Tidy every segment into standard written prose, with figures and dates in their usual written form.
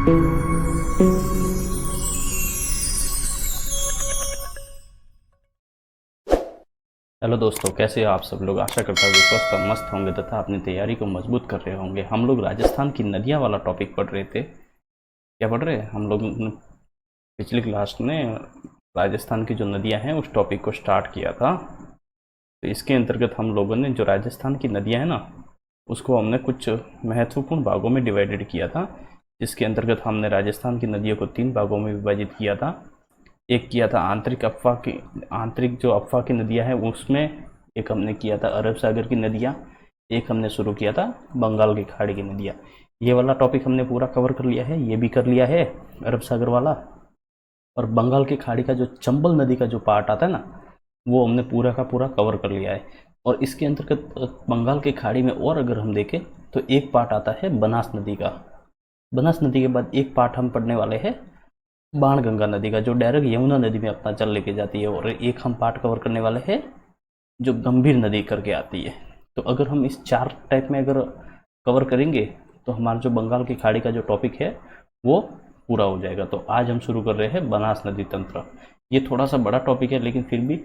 Hello दोस्तों, कैसे हो आप सब लोग। आशा करता हूँ स्वस्थ और मस्त होंगे तथा अपनी तैयारी को मजबूत कर रहे होंगे। हम लोग राजस्थान की नदियाँ वाला टॉपिक पढ़ रहे थे। क्या पढ़ रहे हैं हम लोग? पिछली क्लास में राजस्थान की जो नदियाँ हैं उस टॉपिक को स्टार्ट किया था। तो इसके अंतर्गत हम लोगों ने जो राजस्थान की नदियाँ हैं ना, उसको हमने कुछ महत्वपूर्ण भागों में डिवाइडेड किया था। जिसके अंतर्गत हमने राजस्थान की नदियों को 3 भागों में विभाजित किया था। एक किया था आंतरिक जो अफवाह की नदियाँ हैं उसमें। एक हमने किया था अरब सागर की नदियाँ। एक हमने शुरू किया था बंगाल की खाड़ी की नदियाँ। ये वाला टॉपिक हमने पूरा कवर कर लिया है, ये भी कर लिया है अरब सागर वाला। और बंगाल की खाड़ी का जो चंबल नदी का जो पार्ट आता है ना, वो हमने पूरा का पूरा कवर कर लिया है। और इसके अंतर्गत बंगाल की खाड़ी में और अगर हम देखें तो एक पार्ट आता है बनास नदी का। बनास नदी के बाद एक पार्ट हम पढ़ने वाले हैं बाणगंगा नदी का, जो डायरेक्ट यमुना नदी में अपना जल लेके जाती है। और एक हम पार्ट कवर करने वाले हैं जो गंभीर नदी करके आती है। तो अगर हम इस 4 टाइप में अगर कवर करेंगे तो हमारा जो बंगाल की खाड़ी का जो टॉपिक है वो पूरा हो जाएगा। तो आज हम शुरू कर रहे हैं बनास नदी तंत्र। ये थोड़ा सा बड़ा टॉपिक है, लेकिन फिर भी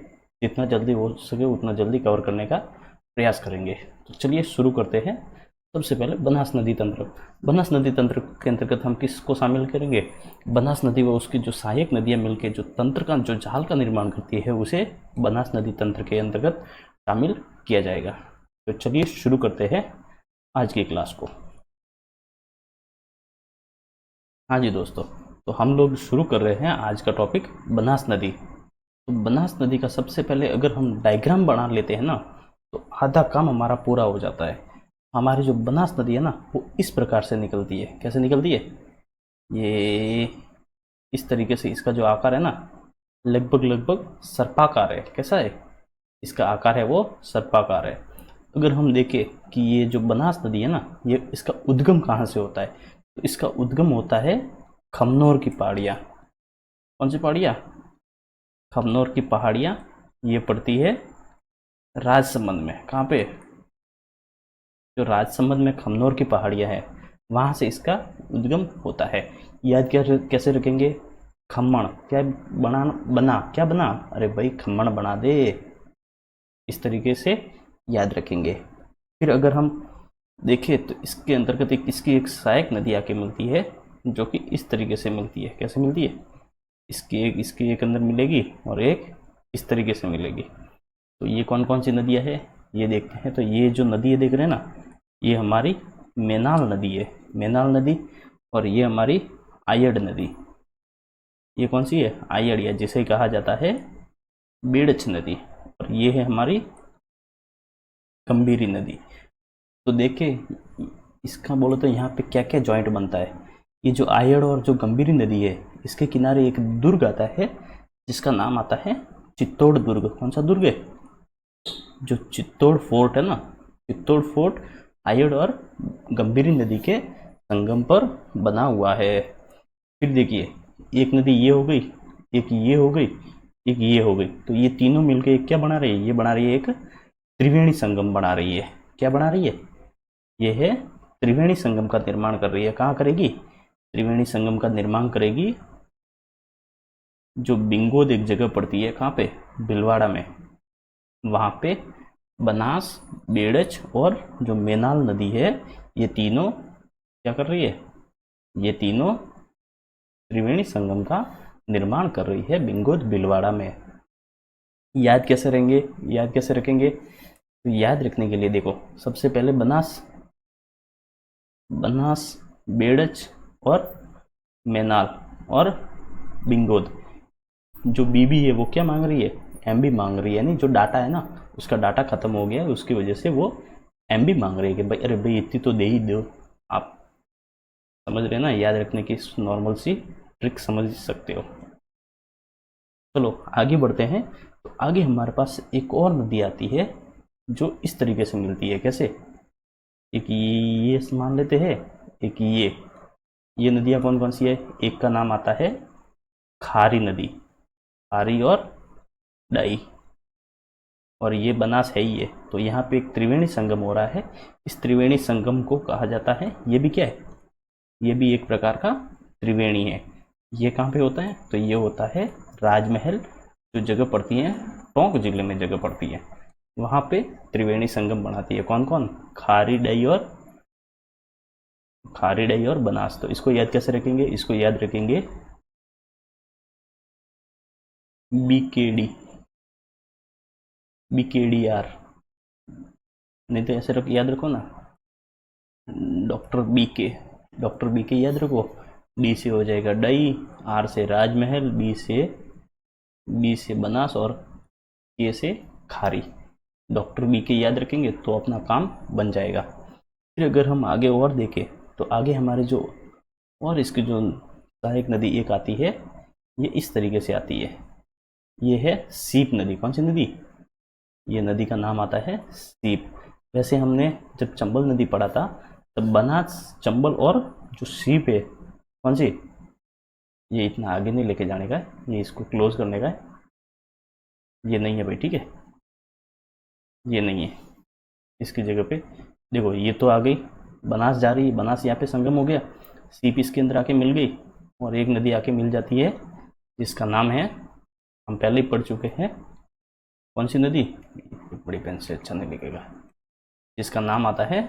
जितना जल्दी हो सके उतना जल्दी कवर करने का प्रयास करेंगे। तो चलिए शुरू करते हैं। सबसे पहले बनास नदी तंत्र। बनास नदी तंत्र के अंतर्गत हम किसको शामिल करेंगे? बनास नदी व उसकी जो सहायक नदियां मिलकर जो तंत्र का जो जाल का निर्माण करती है उसे बनास नदी तंत्र के अंतर्गत शामिल किया जाएगा। तो चलिए शुरू करते हैं आज की क्लास को। हाँ जी दोस्तों, तो हम लोग शुरू कर रहे हैं आज का टॉपिक बनास नदी। तो बनास नदी का सबसे पहले अगर हम डायग्राम बना लेते हैं ना, तो आधा काम हमारा पूरा हो जाता है। हमारी जो बनास नदी है ना वो इस प्रकार से निकलती है। कैसे निकलती है? ये इस तरीके से। इसका जो आकार है ना लगभग सर्पाकार है। कैसा है इसका आकार? है वो सर्पाकार है। अगर हम देखें कि ये जो बनास नदी है ना, ये इसका उद्गम कहाँ से होता है, तो इसका उद्गम होता है खमनोर की पहाड़ियाँ। कौन सी पहाड़ियाँ? खमनोर की पहाड़ियाँ। ये पड़ती है राजसमंद में। कहाँ पे? जो राजसमंद में खमनोर की पहाड़ियाँ हैं वहाँ से इसका उद्गम होता है। याद क्या कैसे रखेंगे? खम्मण। क्या बना? क्या बना? अरे भाई खम्मण बना दे। इस तरीके से याद रखेंगे। फिर अगर हम देखें तो इसके अंतर्गत इसकी एक सहायक नदी आके मिलती है जो कि इस तरीके से मिलती है। कैसे मिलती है? इसके एक अंदर मिलेगी और एक इस तरीके से मिलेगी। तो ये कौन कौन सी नदियाँ है ये देखते हैं। तो ये जो नदी है देख रहे हैं ना, ये हमारी मेनाल नदी है। मेनाल नदी। और ये हमारी आयड़ नदी। ये कौन सी है? आयड़, या जिसे कहा जाता है बेड़च नदी। और ये है हमारी गंभीरी नदी। तो देखिए इसका बोलो तो यहाँ पे क्या क्या जॉइंट बनता है। ये जो आयड़ और जो गंभीरी नदी है इसके किनारे एक दुर्ग आता है जिसका नाम आता है चित्तौड़ दुर्ग। कौन सा दुर्ग है? जो चित्तौड़ फोर्ट है ना, चित्तौड़ फोर्ट आयड़ और गंभीरी नदी के संगम पर बना हुआ है। फिर देखिए एक नदी ये हो गई, एक ये हो गई, एक ये हो गई। तो ये तीनों मिलकर एक क्या बना रही है? ये बना रही है एक त्रिवेणी संगम बना रही है। क्या बना रही है? ये है त्रिवेणी संगम का निर्माण कर रही है। कहाँ करेगी? त्रिवेणी संगम का निर्माण करेगी जो बिंगोद एक जगह पड़ती है। कहाँ पे? भीलवाड़ा में। वहाँ पे बनास, बेड़च और जो मेनाल नदी है ये तीनों क्या कर रही है? ये तीनों त्रिवेणी संगम का निर्माण कर रही है बिंगोद भीलवाड़ा में। याद कैसे रहेंगे? याद कैसे रखेंगे? तो याद रखने के लिए देखो, सबसे पहले बनास, बेड़च और मेनाल और बिंगोद। जो बीबी है वो क्या मांग रही है? एमबी मांग रही है। यानी जो डाटा है ना उसका डाटा खत्म हो गया है, उसकी वजह से वो एमबी मांग रही है कि भाई अरे भाई इतनी तो दे ही दो। आप समझ रहे हैं ना? याद रखने की नॉर्मल सी ट्रिक समझ सकते हो। चलो आगे बढ़ते हैं। तो आगे हमारे पास एक और नदी आती है जो इस तरीके से मिलती है। कैसे? एक ये मान लेते हैं, एक ये नदियाँ कौन कौन सी है? एक का नाम आता है खारी नदी, खारी और डाई। और ये बनास है ही है। तो यहाँ पे एक त्रिवेणी संगम हो रहा है। इस त्रिवेणी संगम को कहा जाता है, ये भी क्या है? ये भी एक प्रकार का त्रिवेणी है, ये कहाँ पे होता है? तो ये होता है राजमहल, जो जगह पड़ती है टोंक जिले में जगह पड़ती है, वहाँ पे त्रिवेणी संगम बनाती है। कौन कौन? खारीडई और बनास। तो इसको याद कैसे रखेंगे? इसको याद रखेंगे BKD BKDR, नहीं तो ऐसे याद रखो ना, डॉक्टर BK याद रखो। डी से हो जाएगा डई, आर से राजमहल, बी से बनास और के से खारी। डॉक्टर BK याद रखेंगे तो अपना काम बन जाएगा। फिर अगर हम आगे और देखें तो आगे हमारे जो और इसकी जो सहायक नदी एक आती है, ये इस तरीके से आती है, ये है सीप नदी। कौन सी नदी? ये नदी का नाम आता है सीप। वैसे हमने जब चंबल नदी पढ़ा था तब बनास, चंबल और जो सीप है, कौन सी, ये इतना आगे नहीं लेके जाने का है, ये इसको क्लोज करने का है। ये नहीं है भाई, ठीक है, ये नहीं है। इसकी जगह पे देखो, ये तो आ गई, बनास जा रही है, बनास यहाँ पे संगम हो गया, सीप इसके अंदर आके मिल गई, और एक नदी आके मिल जाती है जिसका नाम है, हम पहले ही पढ़ चुके हैं, कौन सी नदी, बड़ी पेन से अच्छा नहीं लिखेगा, जिसका नाम आता है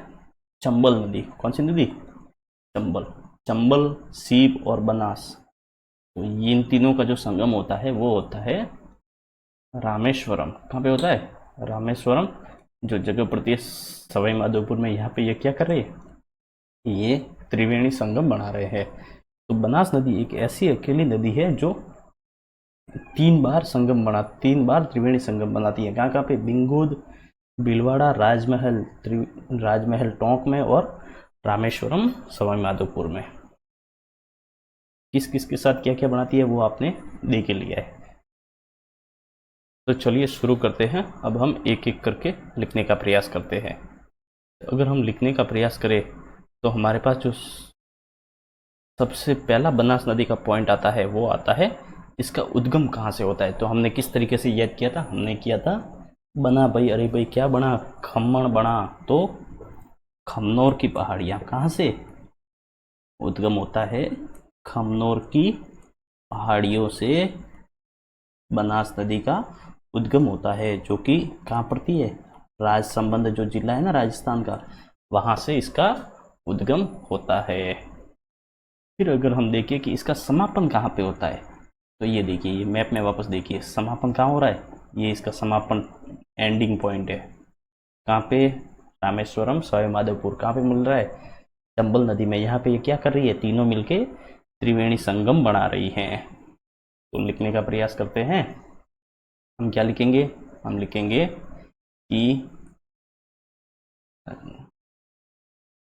चंबल नदी। कौन सी नदी? चंबल, सीप और बनास। तो इन तीनों का जो संगम होता है वो होता है रामेश्वरम। कहाँ पे होता है? रामेश्वरम, जो जगह पड़ती है सवाई माधोपुर में। यहाँ पे ये क्या कर रहे हैं? ये त्रिवेणी संगम बना रहे हैं। तो बनास नदी एक ऐसी अकेली नदी है जो 3 बार त्रिवेणी संगम बनाती है। कहाँ पे? बिंगुद, भीलवाड़ा, राजमहल टोंक में और रामेश्वरम सवाई माधोपुर में। किस किस के साथ क्या क्या बनाती है वो आपने देख लिया है। तो चलिए शुरू करते हैं। अब हम एक एक करके लिखने का प्रयास करते हैं। अगर हम लिखने का प्रयास करें तो हमारे पास जो सबसे पहला बनास नदी का पॉइंट आता है वो आता है इसका उद्गम कहाँ से होता है। तो हमने किस तरीके से याद किया था? हमने किया था बना भाई, अरे भाई क्या बना? खम्मण बना। तो खमनोर की पहाड़ियाँ कहाँ से उद्गम होता है? खमनोर की पहाड़ियों से बनास नदी का उद्गम होता है, जो कि कहाँ पड़ती है? राजसंबंध जो जिला है ना राजस्थान का, वहाँ से इसका उद्गम होता है। फिर अगर हम देखें कि इसका समापन कहाँ पे होता है, तो ये देखिए, ये मैप में वापस देखिए, समापन कहाँ हो रहा है? ये इसका समापन एंडिंग पॉइंट है। कहाँ पे? रामेश्वरम सवाई माधोपुर। कहाँ पे मिल रहा है? चंबल नदी में। यहाँ पे ये क्या कर रही है? तीनों मिलके त्रिवेणी संगम बना रही हैं। तो लिखने का प्रयास करते हैं। हम क्या लिखेंगे? हम लिखेंगे कि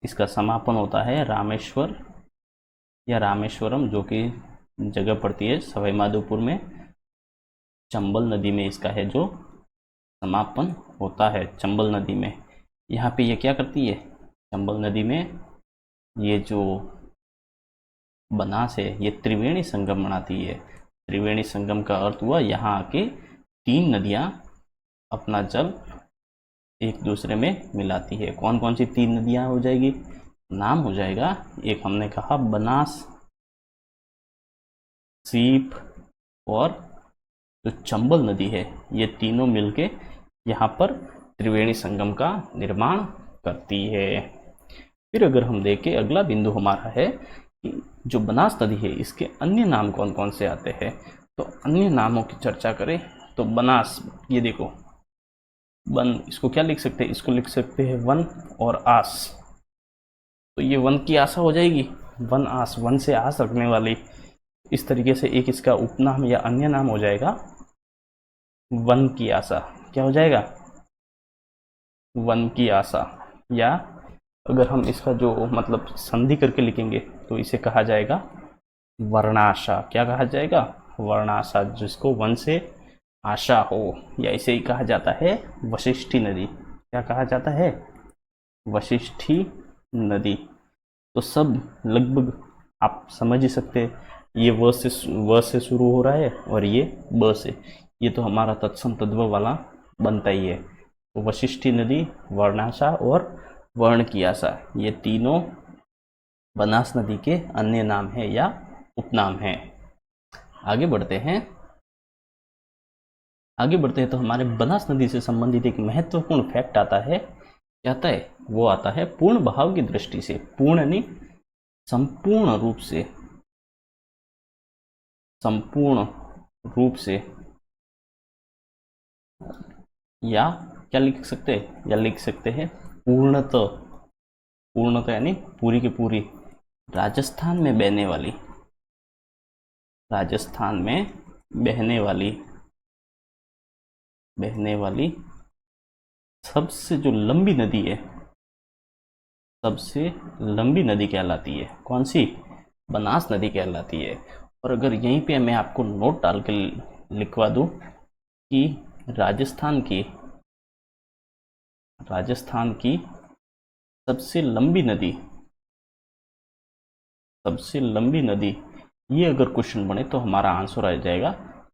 इसका समापन होता है रामेश्वर या रामेश्वरम, जो कि जगह पड़ती है सवाई माधोपुर में। चंबल नदी में इसका है जो समापन होता है, चंबल नदी में। यहाँ पे ये क्या करती है? चंबल नदी में ये जो बनास है ये त्रिवेणी संगम बनाती है। त्रिवेणी संगम का अर्थ हुआ यहाँ आके 3 नदियाँ अपना जल एक दूसरे में मिलाती है। कौन कौन सी 3 नदियाँ हो जाएगी? नाम हो जाएगा, एक हमने कहा बनास, सीप और जो चंबल नदी है, ये तीनों मिलके यहाँ पर त्रिवेणी संगम का निर्माण करती है। फिर अगर हम देखें, अगला बिंदु हमारा है कि जो बनास नदी है इसके अन्य नाम कौन कौन से आते हैं। तो अन्य नामों की चर्चा करें तो बनास, ये देखो वन, इसको क्या लिख सकते हैं? इसको लिख सकते हैं वन और आस। तो ये वन की आशा हो जाएगी, वन आस, वन से आस रखने वाली। इस तरीके से एक इसका उपनाम या अन्य नाम हो जाएगा वन की आशा। क्या हो जाएगा? वन की आशा। या अगर हम इसका जो मतलब संधि करके लिखेंगे तो इसे कहा जाएगा वर्णाशा। क्या कहा जाएगा? वर्णाशा, जिसको वन से आशा हो। या इसे ही कहा जाता है वशिष्ठी नदी। क्या कहा जाता है? वशिष्ठी नदी। तो सब लगभग आप समझ ही सकते हैं, ये व से शुरू हो रहा है और ये ब से, ये तो हमारा तत्सम तद्भव वाला बनता ही है। तो वशिष्ठी नदी, वर्णाशा और वर्ण की आशा, ये तीनों बनास नदी के अन्य नाम है या उपनाम है। आगे बढ़ते हैं तो हमारे बनास नदी से संबंधित एक महत्वपूर्ण फैक्ट आता है। क्या आता है? वो आता है पूर्ण बहाव की दृष्टि से, पूर्ण नहीं संपूर्ण रूप से या क्या लिख सकते हैं, या लिख सकते हैं पूर्णतः यानी पूरी की पूरी राजस्थान में बहने वाली सबसे जो लंबी नदी है, सबसे लंबी नदी कहलाती है। कौन सी? बनास नदी कहलाती है। और अगर यहीं पे मैं आपको नोट डाल के लिखवा दूं कि राजस्थान की सबसे लंबी नदी, ये अगर क्वेश्चन बने तो हमारा आंसर आ जाएगा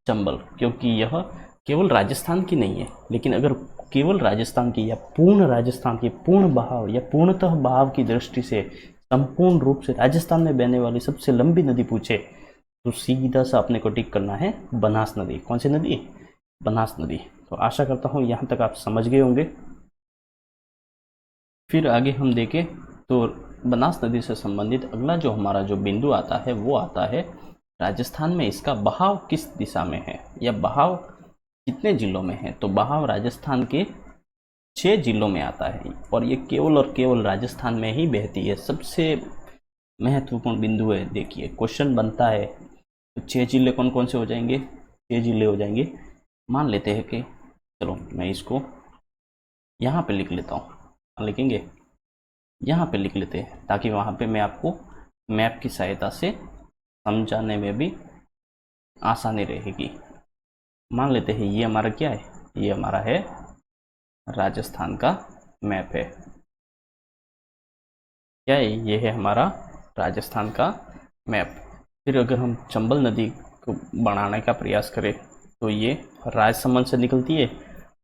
चंबल, क्योंकि यह केवल राजस्थान की नहीं है, लेकिन अगर केवल राजस्थान की या पूर्ण राजस्थान की पूर्ण बहाव या पूर्णतः बहाव की दृष्टि से संपूर्ण रूप से राजस्थान में बहने वाली सबसे लंबी नदी पूछे तो सीधा सा अपने को टिक करना है बनास नदी। कौन सी नदी? बनास नदी। तो आशा करता हूँ यहाँ तक आप समझ गए होंगे। फिर आगे हम देखें तो बनास नदी से संबंधित अगला जो हमारा जो बिंदु आता है वो आता है राजस्थान में इसका बहाव किस दिशा में है या बहाव कितने जिलों में है। तो बहाव राजस्थान के 6 जिलों में आता है और ये केवल और केवल राजस्थान में ही बहती है। सबसे महत्वपूर्ण बिंदु है। देखिए क्वेश्चन बनता है तो 6 जिले कौन कौन से हो जाएंगे? 6 जिले हो जाएंगे। मान लेते हैं कि चलो मैं इसको यहाँ पे लिख लेता हूँ, लिखेंगे यहाँ पे लिख लेते हैं ताकि वहाँ पे मैं आपको मैप की सहायता से समझाने में भी आसानी रहेगी। मान लेते हैं ये हमारा क्या है? ये हमारा है राजस्थान का मैप है। क्या है? ये है हमारा राजस्थान का मैप। फिर अगर हम चंबल नदी को बनाने का प्रयास करें तो ये राजसमंद से निकलती है।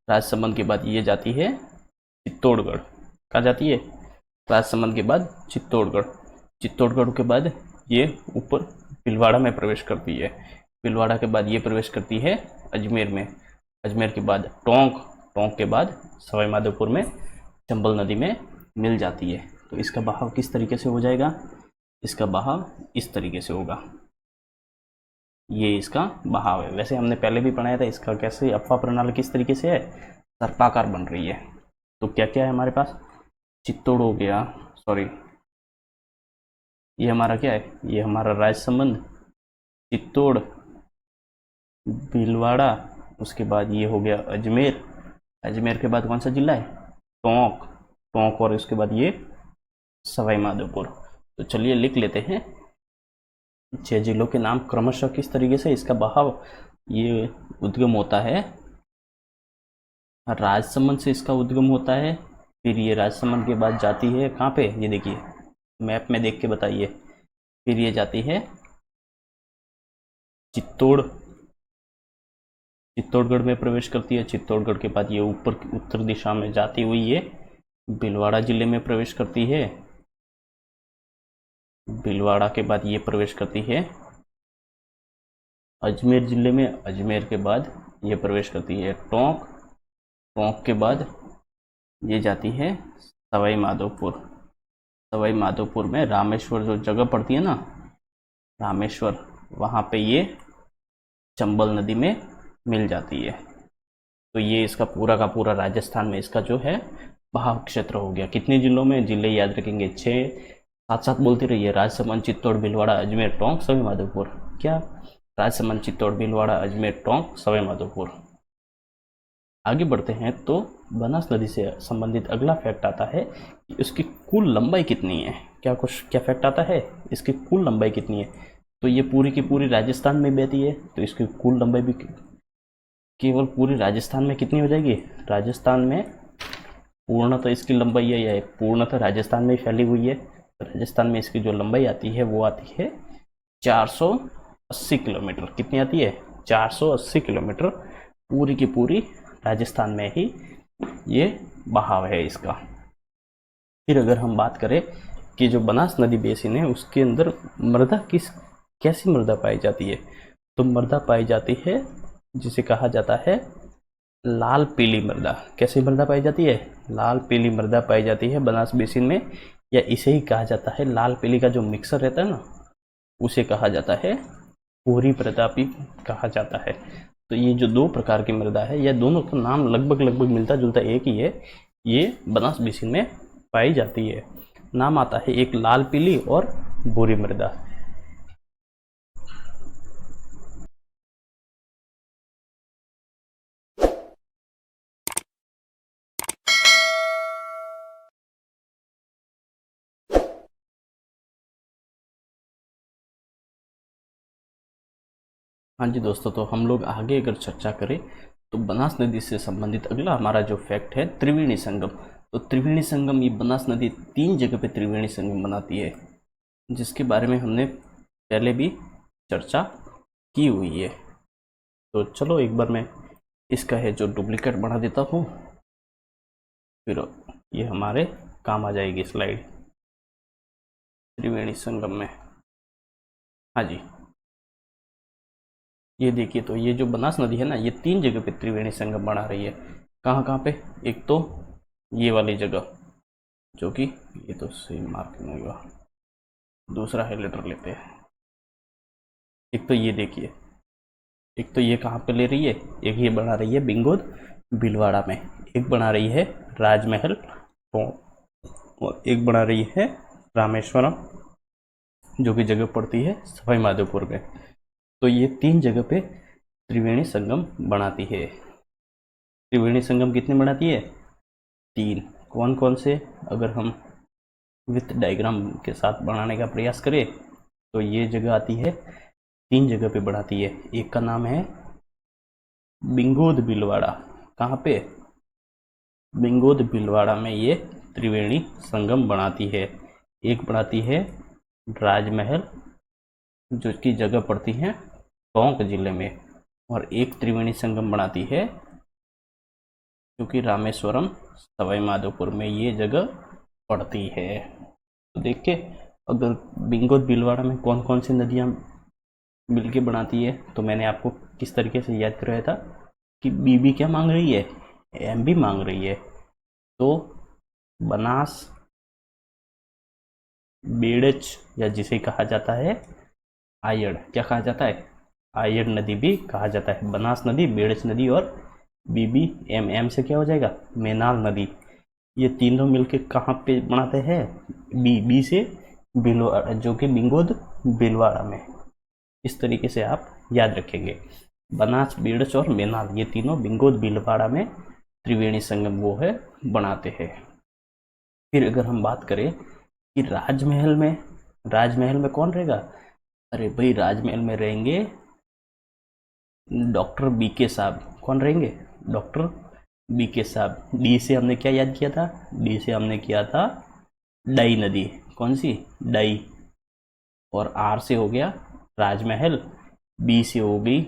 राजसमंद के बाद ये जाती है चित्तौड़गढ़। कहाँ जाती है? राजसमंद के बाद चित्तौड़गढ़ के बाद ये ऊपर भीलवाड़ा में प्रवेश करती है। भीलवाड़ा के बाद ये प्रवेश करती है अजमेर में। अजमेर के बाद टोंक के बाद सवाई माधोपुर में चंबल नदी में मिल जाती है। तो इसका बहाव किस तरीके से हो जाएगा? इसका बहाव इस तरीके से होगा। ये इसका बहाव है। वैसे हमने पहले भी पढ़ाया था इसका कैसे अफवाह प्रणाली किस तरीके से है, सर्पाकार बन रही है। तो क्या क्या है हमारे पास? चित्तौड़ हो गया, सॉरी ये हमारा क्या है? ये हमारा राजसमंद, चित्तौड़, भीलवाड़ा, उसके बाद ये हो गया अजमेर। अजमेर के बाद कौन सा जिला है? टोंक और उसके बाद ये सवाई माधोपुर। तो चलिए लिख लेते हैं 6 जिलों के नाम क्रमशः किस तरीके से इसका बहाव। ये उद्गम होता है राजसमंद से, इसका उद्गम होता है। फिर ये राजसमंद के बाद जाती है कहाँ पे? ये देखिए मैप में देख के बताइए। फिर ये जाती है चित्तौड़गढ़ में प्रवेश करती है। चित्तौड़गढ़ के बाद ये ऊपर उत्तर दिशा में जाती हुई ये भीलवाड़ा जिले में प्रवेश करती है। भीलवाड़ा के बाद ये प्रवेश करती है अजमेर जिले में। अजमेर के बाद ये प्रवेश करती है टोंक के बाद ये जाती है सवाई माधोपुर। सवाई माधोपुर में रामेश्वर जो जगह पड़ती है ना, रामेश्वर, वहाँ पे ये चंबल नदी में मिल जाती है। तो ये इसका पूरा का पूरा राजस्थान में इसका जो है बहाव क्षेत्र हो गया। कितने जिलों में? जिले याद रखेंगे 6, साथ बोलते रहिए। राजसमंद, चित्तौड़, भीलवाड़ा, अजमेर, टोंक, सवाई माधोपुर। क्या? राजसमंद, चित्तौड़, भीलवाड़ा, अजमेर, टोंक, सवाई माधोपुर। आगे बढ़ते हैं तो बनास नदी से संबंधित अगला फैक्ट आता है कि उसकी कुल लंबाई कितनी है। क्या फैक्ट आता है? इसकी कुल लंबाई कितनी है। तो ये पूरी की पूरी राजस्थान में बहती है तो इसकी कुल लंबाई भी केवल पूरी राजस्थान में कितनी हो जाएगी? राजस्थान में पूर्णतः इसकी लंबाई है, या पूर्णतः राजस्थान में फैली हुई है। तो राजस्थान में इसकी जो लंबाई आती है वो आती है 480 किलोमीटर। कितनी आती है? 480 किलोमीटर। पूरी की पूरी राजस्थान में ही ये बहाव है इसका। फिर अगर हम बात करें कि जो बनास नदी बेसिन है उसके अंदर मृदा कैसी मृदा पाई जाती है। तो मृदा पाई जाती है जिसे कहा जाता है लाल पीली मृदा। कैसी मृदा पाई जाती है? लाल पीली मृदा पाई जाती है बनास बेसिन में, या इसे ही कहा जाता है लाल पीली का जो मिक्सर रहता है ना, उसे कहा जाता है भूरी मृदा भी कहा जाता है। तो ये जो दो प्रकार की मृदा है, यह दोनों का नाम लगभग लगभग मिलता जुलता एक ही है। ये बनास बेसिन में पाई जाती है। नाम आता है एक लाल पीली और भूरी मृदा। हाँ जी दोस्तों, तो हम लोग आगे अगर चर्चा करें तो बनास नदी से संबंधित अगला हमारा जो फैक्ट है त्रिवेणी संगम। तो त्रिवेणी संगम, ये बनास नदी 3 जगह पे त्रिवेणी संगम बनाती है, जिसके बारे में हमने पहले भी चर्चा की हुई है। तो चलो एक बार मैं इसका है जो डुप्लीकेट बना देता हूँ, फिर ये हमारे काम आ जाएगी स्लाइड त्रिवेणी संगम में। हाँ जी, ये देखिए, तो ये जो बनास नदी है ना, ये 3 जगह पे त्रिवेणी संगम बना रही है। कहाँ कहाँ पे? एक तो ये वाली जगह, जो कि ये तो सेम मार्क नहीं हुआ, दूसरा हाइलाइटर लेते हैं। एक तो ये देखिए, एक तो ये कहाँ पे ले रही है, एक ये बना रही है बिंगोद भीलवाड़ा में, एक बना रही है राजमहल और एक बना रही है रामेश्वरम, जो कि जगह पड़ती है सवाई माधोपुर में। तो ये 3 जगह पे त्रिवेणी संगम बनाती है। त्रिवेणी संगम कितने बनाती है? 3। कौन कौन से? अगर हम विथ डायग्राम के साथ बनाने का प्रयास करें तो ये जगह आती है, 3 जगह पे बढ़ाती है। एक का नाम है बिंगोद भीलवाड़ा। कहाँ पे? बिंगोद भीलवाड़ा में ये त्रिवेणी संगम बनाती है। एक बनाती है राजमहल, जो की जगह पड़ती है टोंक जिले में, और एक त्रिवेणी संगम बनाती है क्योंकि रामेश्वरम सवाई माधोपुर में ये जगह पड़ती है। तो देखिए, अगर बिंगोद भीलवाड़ा में कौन कौन सी नदियाँ मिलके बनाती है, तो मैंने आपको किस तरीके से याद कराया था कि बीबी क्या मांग रही है? एम भी मांग रही है। तो बनास, बेड़च, या जिसे कहा जाता है आयड़, क्या कहा जाता है? आयड़ नदी भी कहा जाता है। बनास नदी, बेड़च नदी और बीबी, एम से क्या हो जाएगा? मेनाल नदी। ये तीनों मिलके कहाँ पे बनाते हैं? बी से भीलवाड़ा, जो कि बिंगोद भीलवाड़ा में। इस तरीके से आप याद रखेंगे, बनास, बेड़च और मेनाल, ये तीनों बिंगोद भीलवाड़ा में त्रिवेणी संगम वो है बनाते हैं। फिर अगर हम बात करें कि राजमहल में कौन रहेगा? अरे भाई, राजमहल में रहेंगे डॉक्टर बीके साहब। कौन रहेंगे? डॉक्टर बीके साहब। डी से हमने क्या याद किया था? डी से हमने किया था डाई नदी। कौन सी? डाई। और आर से हो गया राजमहल, बी से हो गई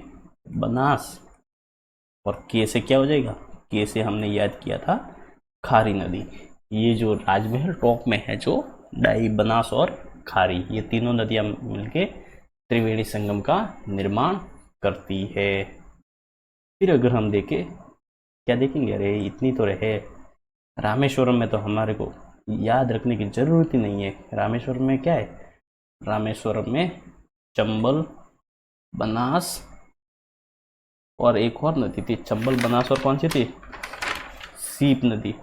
बनास, और के से क्या हो जाएगा? के से हमने याद किया था खारी नदी। ये जो राजमहल टॉप में है, जो डाई, बनास और खारी, ये तीनों नदियां मिलके त्रिवेणी संगम का निर्माण करती है। फिर अगर हम देखें, क्या देखेंगे? अरे इतनी तो रहे, रामेश्वरम में तो हमारे को याद रखने की जरूरत ही नहीं है। रामेश्वरम में क्या है? रामेश्वरम में चंबल, बनास और एक और नदी थी। चंबल, बनास और कौन सी थी? सीप नदी।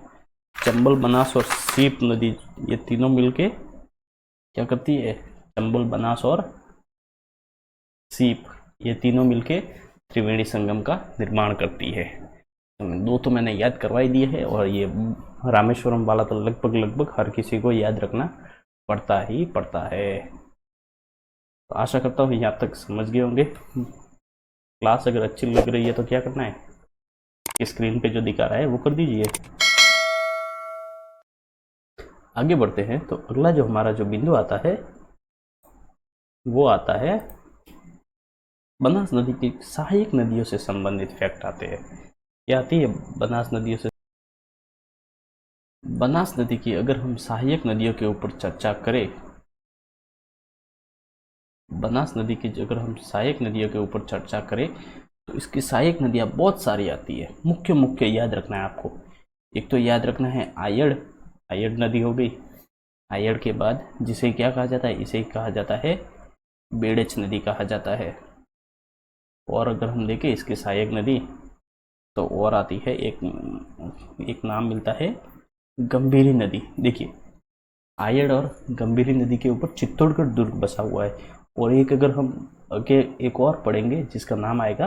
चंबल, बनास और सीप नदी, ये तीनों मिलके क्या करती है? चंबल, बनास और सीप, ये तीनों मिलके त्रिवेणी संगम का निर्माण करती है। दो तो मैंने याद करवा ही दिए है, और ये रामेश्वरम वाला तो लगभग लगभग हर किसी को याद रखना पड़ता ही पड़ता है। तो आशा करता हूँ यहाँ तक समझ गए होंगे। क्लास अगर अच्छी लग रही है तो क्या करना है, स्क्रीन पे जो दिखा रहा है वो कर दीजिए। आगे बढ़ते हैं, तो अगला जो हमारा जो बिंदु आता है वो आता है बनास नदी की सहायक नदियों से संबंधित फैक्ट आते हैं। क्या आती है बनास नदियों से बनास नदी की अगर हम सहायक नदियों के ऊपर चर्चा करें, बनास नदी की अगर हम सहायक नदियों के ऊपर चर्चा करें तो इसकी सहायक नदियाँ बहुत सारी आती है। मुख्य मुख्य याद रखना है आपको। एक तो याद रखना है आयड़, आयड़ नदी हो गई। आयड़ के बाद जिसे क्या कहा जाता है, इसे कहा जाता है बेड़च नदी कहा जाता है। और अगर हम देखें इसकी सहायक नदी तो और आती है एक नाम मिलता है गंभीरी नदी। देखिए आयड़ और गंभीरी नदी के ऊपर चित्तौड़गढ़ दुर्ग बसा हुआ है। और एक अगर हम आगे एक और पढ़ेंगे जिसका नाम आएगा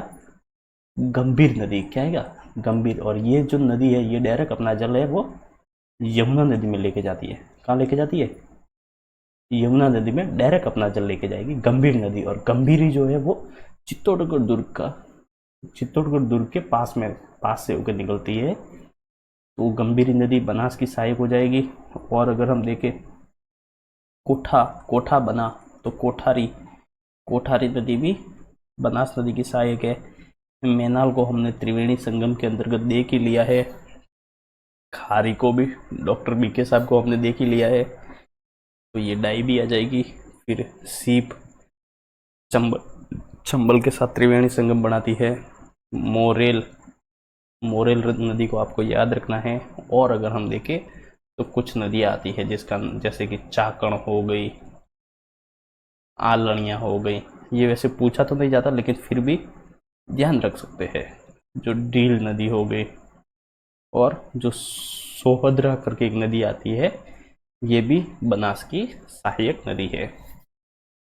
गंभीर नदी। क्या आएगा? गंभीर। और ये जो नदी है ये डायरेक्ट अपना जल है वो यमुना नदी में लेके जाती है। कहाँ लेके जाती है? यमुना नदी में डायरेक्ट अपना जल लेके जाएगी गंभीर नदी। और गंभीरी जो है वो चित्तौड़गढ़ दुर्ग के पास से होकर निकलती है। तो गंभीरी नदी बनास की सहायक हो जाएगी। और अगर हम देखें कोठा बना तो कोठारी नदी भी बनास नदी की सहायक है। मैनाल को हमने त्रिवेणी संगम के अंतर्गत देख ही लिया है। खारी को भी डॉक्टर बीके साहब को हमने देख ही लिया है, तो ये डाई भी आ जाएगी। फिर सीप चंबल के साथ त्रिवेणी संगम बनाती है। मोरेल नदी को आपको याद रखना है। और अगर हम देखें तो कुछ नदियाँ आती है जिसका जैसे कि चाकण हो गई, आलणियाँ हो गई। ये वैसे पूछा तो नहीं जाता लेकिन फिर भी ध्यान रख सकते हैं। जो डील नदी हो गई और जो सोहद्रा करके एक नदी आती है ये भी बनास की सहायक नदी है।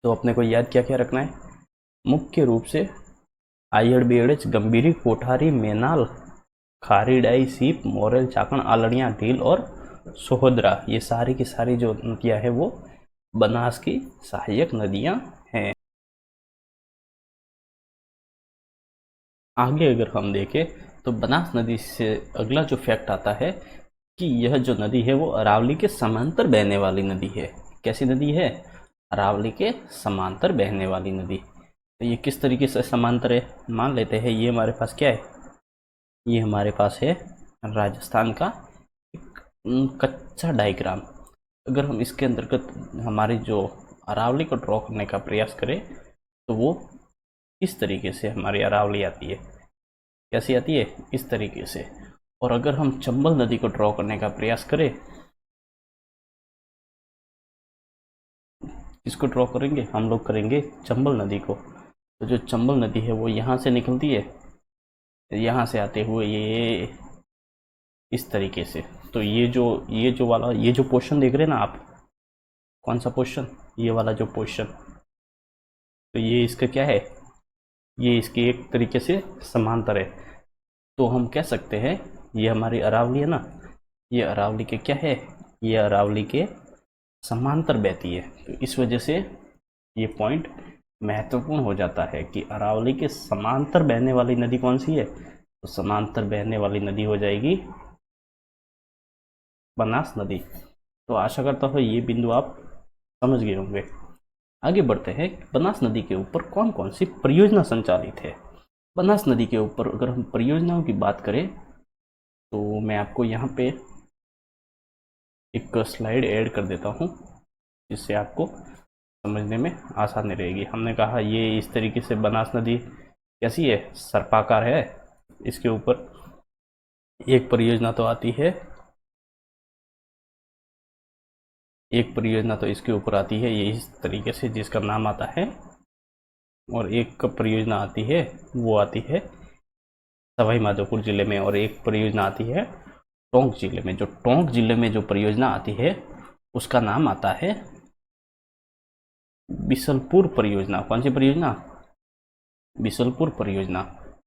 तो अपने को याद क्या क्या रखना है? मुख्य रूप से आयड़, बेड़च, गंभीरी, कोठारी, मैनाल, खारी, डाई, सीप, मोरेल, चाकण, आलड़ियाँ, ढील और सोहद्रा, ये सारी की सारी जो नदियाँ हैं वो बनास की सहायक नदियाँ हैं। आगे अगर हम देखें तो बनास नदी से अगला जो फैक्ट आता है कि यह जो नदी है वो अरावली के समांतर बहने वाली नदी है। कैसी नदी है? अरावली के समांतर बहने वाली नदी। तो ये किस तरीके से समांतर है? मान लेते हैं ये हमारे पास क्या है, ये हमारे पास है राजस्थान का एक कच्चा डायग्राम। अगर हम इसके अंतर्गत हमारी जो अरावली को ड्रॉ करने का प्रयास करें तो वो इस तरीके से हमारी अरावली आती है। कैसी आती है? इस तरीके से। और अगर हम चंबल नदी को ड्रॉ करने का प्रयास करें, इसको ड्रॉ करेंगे हम लोग, करेंगे चंबल नदी को। तो जो चंबल नदी है वो यहाँ से निकलती है, यहाँ से आते हुए ये इस तरीके से। तो ये जो पोर्शन देख रहे हैं ना आप, कौन सा पोर्शन? ये वाला जो पोर्शन, तो ये इसका क्या है? ये इसकी एक तरीके से समांतर है। तो हम कह सकते हैं ये हमारी अरावली है ना, ये अरावली के क्या है? ये अरावली के समांतर बहती है। तो इस वजह से ये पॉइंट महत्वपूर्ण हो जाता है कि अरावली के समांतर बहने वाली नदी कौन सी है? तो समांतर बहने वाली नदी हो जाएगी बनास नदी। तो आशा करता हूँ ये बिंदु आप समझ गए होंगे। आगे बढ़ते हैं। बनास नदी के ऊपर कौन कौन सी परियोजना संचालित है? बनास नदी के ऊपर अगर हम परियोजनाओं की बात करें तो मैं आपको यहाँ पे एक स्लाइड ऐड कर देता हूँ जिससे आपको समझने में आसानी रहेगी। हमने कहा ये इस तरीके से बनास नदी कैसी है? सर्पाकार है। इसके ऊपर एक परियोजना तो आती है, एक परियोजना तो इसके ऊपर आती है ये इस तरीके से जिसका नाम आता है, और एक परियोजना आती है वो आती है सवाई माधोपुर जिले में, और एक परियोजना आती है टोंक जिले में। जो टोंक जिले में जो परियोजना आती है उसका नाम आता है बिसलपुर परियोजना। कौन सी परियोजना? बिसलपुर परियोजना।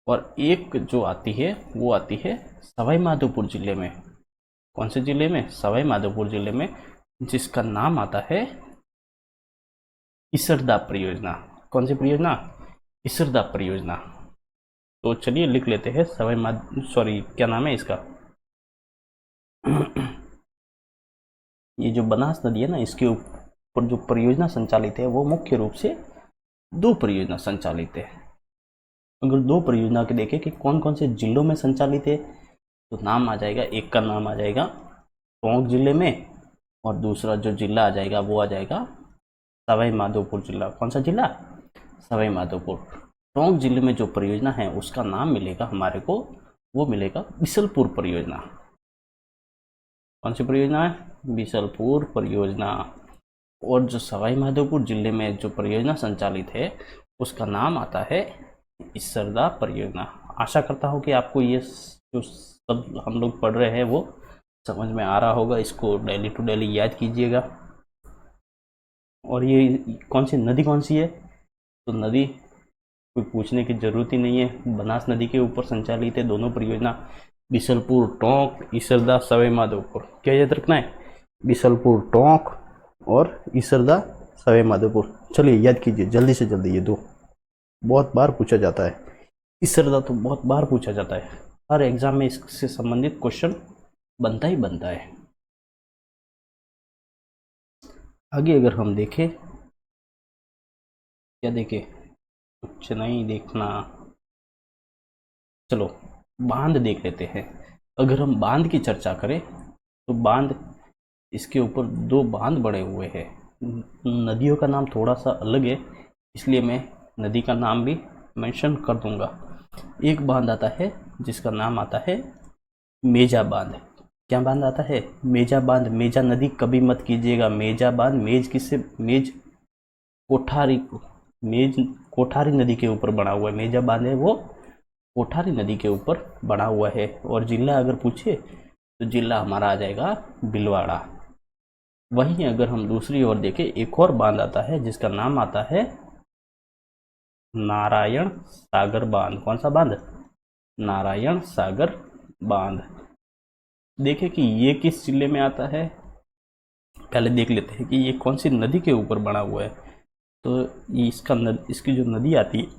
और एक जो आती है वो आती है सवाई माधोपुर जिले में। कौन से जिले में? सवाई माधोपुर जिले में, जिसका नाम आता है इसरदा परियोजना। कौन सी परियोजना? इसरदा परियोजना। तो चलिए लिख लेते हैं क्या नाम है इसका? ये जो बनास नदी है ना, इसके ऊपर जो परियोजना संचालित है वो मुख्य रूप से दो परियोजना संचालित है। अगर दो परियोजना के देखें कि कौन कौन से जिलों में संचालित है तो नाम आ जाएगा, एक का नाम आ जाएगा टोंक जिले में, और दूसरा जो जिला आ जाएगा वो आ जाएगा सवाई माधोपुर जिला। कौन सा जिला? सवाई माधोपुर। टोंक जिले में जो परियोजना है उसका नाम मिलेगा हमारे को, वो मिलेगा बिसलपुर परियोजना। कौन सी परियोजना है? बिसलपुर परियोजना। और जो सवाई माधोपुर जिले में जो परियोजना संचालित है उसका नाम आता है इसरदा परियोजना। आशा करता हूँ कि आपको ये जो सब हम लोग पढ़ रहे हैं वो समझ में आ रहा होगा। इसको डेली टू डेली याद कीजिएगा। और ये कौन सी नदी कौन सी है? तो नदी कोई पूछने की ज़रूरत ही नहीं है, बनास नदी के ऊपर संचालित है दोनों परियोजना। बिसलपुर टोंक, इसरदा, सवाई माधोपुर। क्या याद रखना है? बिसलपुर टोंक और इसरदा सवाई माधोपुर। चलिए याद कीजिए जल्दी से जल्दी, ये दो बहुत बार पूछा जाता है। इसरदा तो बहुत बार पूछा जाता है, हर एग्जाम में इससे संबंधित क्वेश्चन बनता ही बनता है। आगे अगर हम देखें, क्या देखें? कुछ नहीं देखना। चलो बांध देख लेते हैं। अगर हम बांध की चर्चा करें तो बांध, इसके ऊपर दो बांध बने हुए हैं। नदियों का नाम थोड़ा सा अलग है, इसलिए मैं नदी का नाम भी मेंशन कर दूंगा। एक बांध आता है जिसका नाम आता है मेजा बांध। क्या बांध आता है? मेजा बांध। मेजा नदी कभी मत कीजिएगा, मेजा बांध। मेज किससे? मेज कोठारी, मेज कोठारी नदी के ऊपर बना हुआ है। मेजा बांध है वो कोठारी नदी के ऊपर बना हुआ है। और जिला अगर पूछे तो जिला हमारा आ जाएगा भीलवाड़ा। वहीं अगर हम दूसरी ओर देखें, एक और बांध आता है जिसका नाम आता है नारायण सागर बांध। कौन सा बांध? नारायण सागर बांध। देखें कि ये किस जिले में आता है। पहले देख लेते हैं कि ये कौन सी नदी के ऊपर बना हुआ है। तो इसकी जो नदी आती है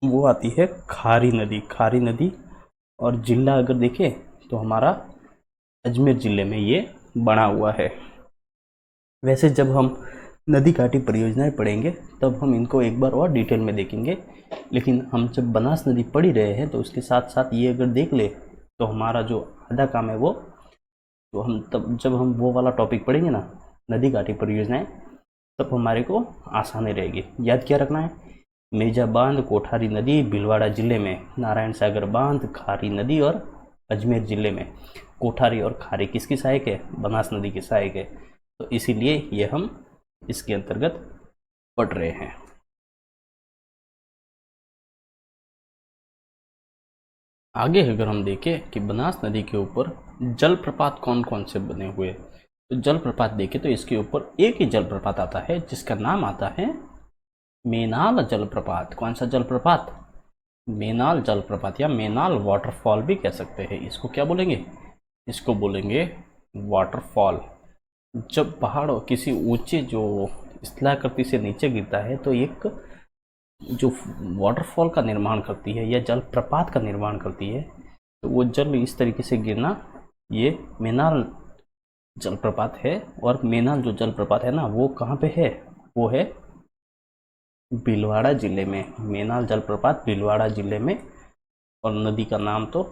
वो आती है खारी नदी। खारी नदी। और जिला अगर देखें तो हमारा अजमेर जिले में ये बना हुआ है। वैसे जब हम नदी घाटी परियोजनाएं पढ़ेंगे तब हम इनको एक बार और डिटेल में देखेंगे, लेकिन हम जब बनास नदी पढ़ ही रहे हैं तो उसके साथ साथ ये अगर देख ले तो हमारा जो आधा काम है वो, तो हम तब जब हम वो वाला टॉपिक पढ़ेंगे ना, नदी घाटी परियोजनाएं, तब हमारे को आसानी रहेगी। याद क्या रखना है? मेजा बांध कोठारी नदी भीलवाड़ा जिले में, नारायण सागर बांध खारी नदी और अजमेर जिले में। कोठारी और खारी किसकी सहायक है? बनास नदी की सहायक है। तो इसीलिए ये हम इसके अंतर्गत पढ़ रहे हैं। आगे अगर हम देखें कि बनास नदी के ऊपर जलप्रपात कौन कौन से बने हुए, तो जलप्रपात देखें तो इसके ऊपर एक ही जलप्रपात आता है जिसका नाम आता है मेनाल जलप्रपात। कौन सा जलप्रपात? मेनाल जलप्रपात, या मेनाल वाटरफॉल भी कह सकते हैं। इसको क्या बोलेंगे? इसको बोलेंगे वाटरफॉल। जब पहाड़ किसी ऊंचे जो स्थलाकृति से नीचे गिरता है तो एक जो वाटरफॉल का निर्माण करती है या जलप्रपात का निर्माण करती है, तो वो जल इस तरीके से गिरना, ये मेनाल जलप्रपात है। और मेनाल जो जलप्रपात है ना वो कहाँ पे है? वो है भीलवाड़ा जिले में। मेनाल जलप्रपात भीलवाड़ा जिले में। और नदी का नाम तो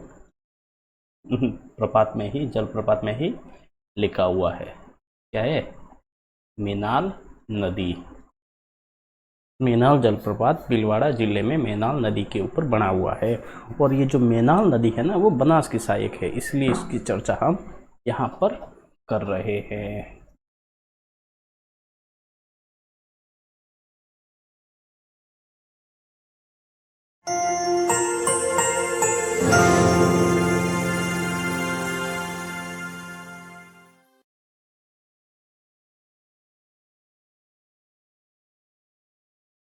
प्रपात में ही, जलप्रपात में ही लिखा हुआ है। क्या है? मेनाल नदी। मेनाल जलप्रपात भीलवाड़ा जिले में मेनाल नदी के ऊपर बना हुआ है। और ये जो मेनाल नदी है ना वो बनास की सहायक है, इसलिए इसकी चर्चा हम यहाँ पर कर रहे हैं।